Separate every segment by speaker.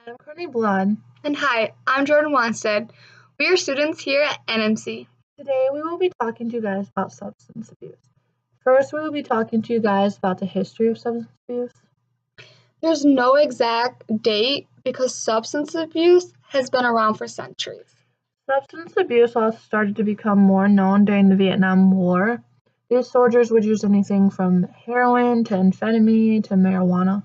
Speaker 1: I'm Courtney Blood.
Speaker 2: And hi, I'm Jordan Wanstead. We are students here at NMC.
Speaker 1: Today we will be talking to you guys about substance abuse. First, we will be talking to you guys about the history of substance abuse.
Speaker 2: There's no exact date because substance abuse has been around for centuries.
Speaker 1: Substance abuse also started to become more known during the Vietnam War. These soldiers would use anything from heroin to amphetamine to marijuana.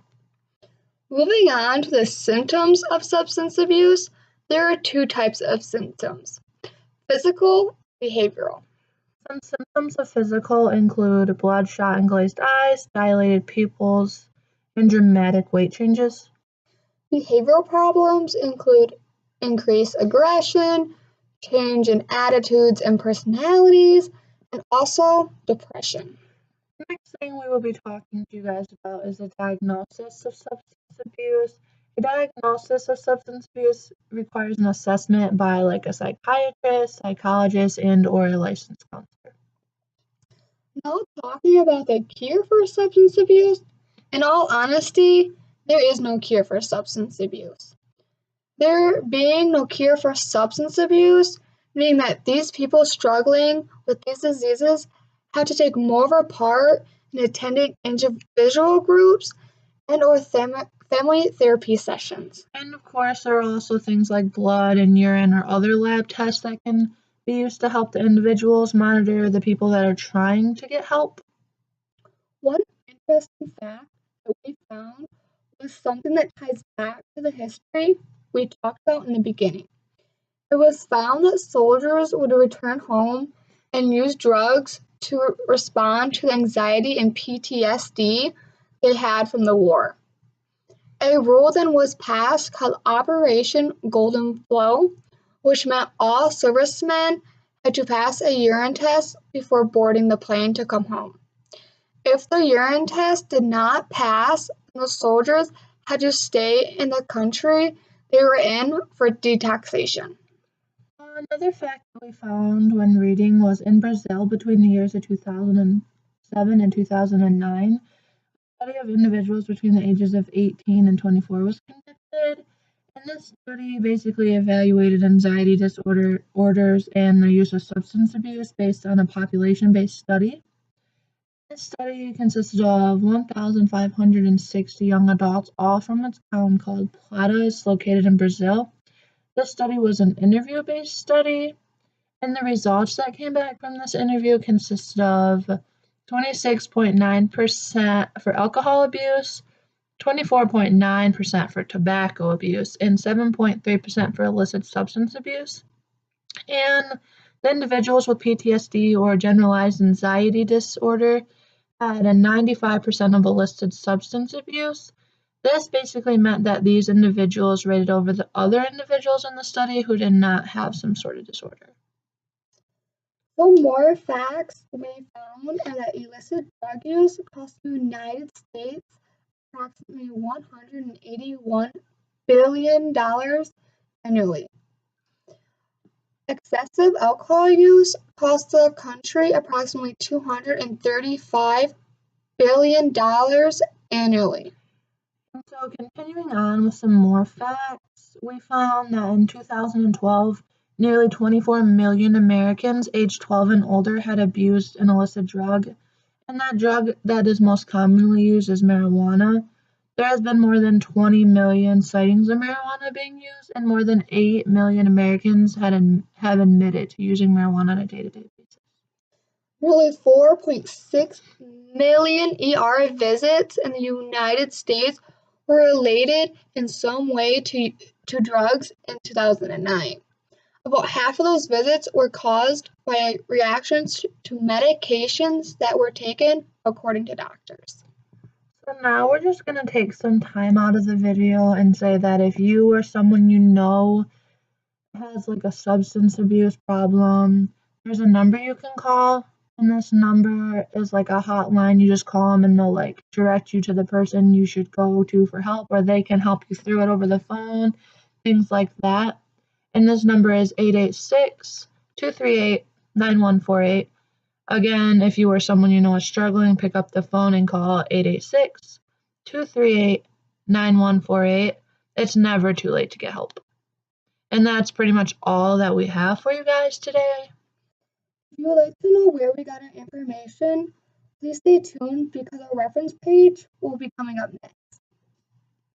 Speaker 2: Moving on to the symptoms of substance abuse, there are two types of symptoms: physical, behavioral.
Speaker 1: Some symptoms of physical include bloodshot and glazed eyes, dilated pupils, and dramatic weight changes.
Speaker 2: Behavioral problems include increased aggression, change in attitudes and personalities, and also depression.
Speaker 1: The next thing we will be talking to you guys about is the diagnosis of substance abuse. A diagnosis of substance abuse requires an assessment by a psychiatrist, psychologist, and/or a licensed counselor.
Speaker 2: Now talking about the cure for substance abuse, in all honesty, there is no cure for substance abuse. There being no cure for substance abuse, meaning that these people struggling with these diseases have to take more of a part in attending individual groups and/or family therapy sessions.
Speaker 1: And of course, there are also things like blood and urine or other lab tests that can be used to help the individuals monitor the people that are trying to get help.
Speaker 2: One interesting fact that we found was something that ties back to the history we talked about in the beginning. It was found that soldiers would return home and use drugs to respond to the anxiety and PTSD they had from the war. A rule then was passed called Operation Golden Flow, which meant all servicemen had to pass a urine test before boarding the plane to come home. If the urine test did not pass, the soldiers had to stay in the country they were in for detoxification.
Speaker 1: Another fact that we found when reading was in Brazil between the years of 2007 and 2009, a study of individuals between the ages of 18 and 24 was conducted, and this study basically evaluated anxiety disorders and the use of substance abuse based on a population-based study. This study consisted of 1,560 young adults, all from a town called Plata, located in Brazil. This study was an interview-based study, and the results that came back from this interview consisted of 26.9% for alcohol abuse, 24.9% for tobacco abuse, and 7.3% for illicit substance abuse. And the individuals with PTSD or generalized anxiety disorder had a 95% of illicit substance abuse. This basically meant that these individuals rated over the other individuals in the study who did not have some sort of disorder.
Speaker 2: Some more facts we found are that illicit drug use costs the United States approximately $181 billion annually. Excessive alcohol use costs the country approximately $235 billion annually.
Speaker 1: So continuing on with some more facts, we found that in 2012, nearly 24 million Americans aged 12 and older had abused an illicit drug, and that drug that is most commonly used is marijuana. There has been more than 20 million sightings of marijuana being used, and more than 8 million Americans have admitted to using marijuana on a day-to-day basis.
Speaker 2: Nearly 4.6 million ER visits in the United States were related in some way to drugs in 2009. About half of those visits were caused by reactions to medications that were taken, according to doctors.
Speaker 1: So now we're just going to take some time out of the video and say that if you or someone you know has a substance abuse problem, there's a number you can call, and this number is a hotline. You just call them and they'll direct you to the person you should go to for help, or they can help you through it over the phone, things like that. And this number is 886-238-9148. Again, if you or someone you know is struggling, pick up the phone and call 886-238-9148. It's never too late to get help. And that's pretty much all that we have for you guys today.
Speaker 2: If you would like to know where we got our information, please stay tuned because our reference page will be coming up next.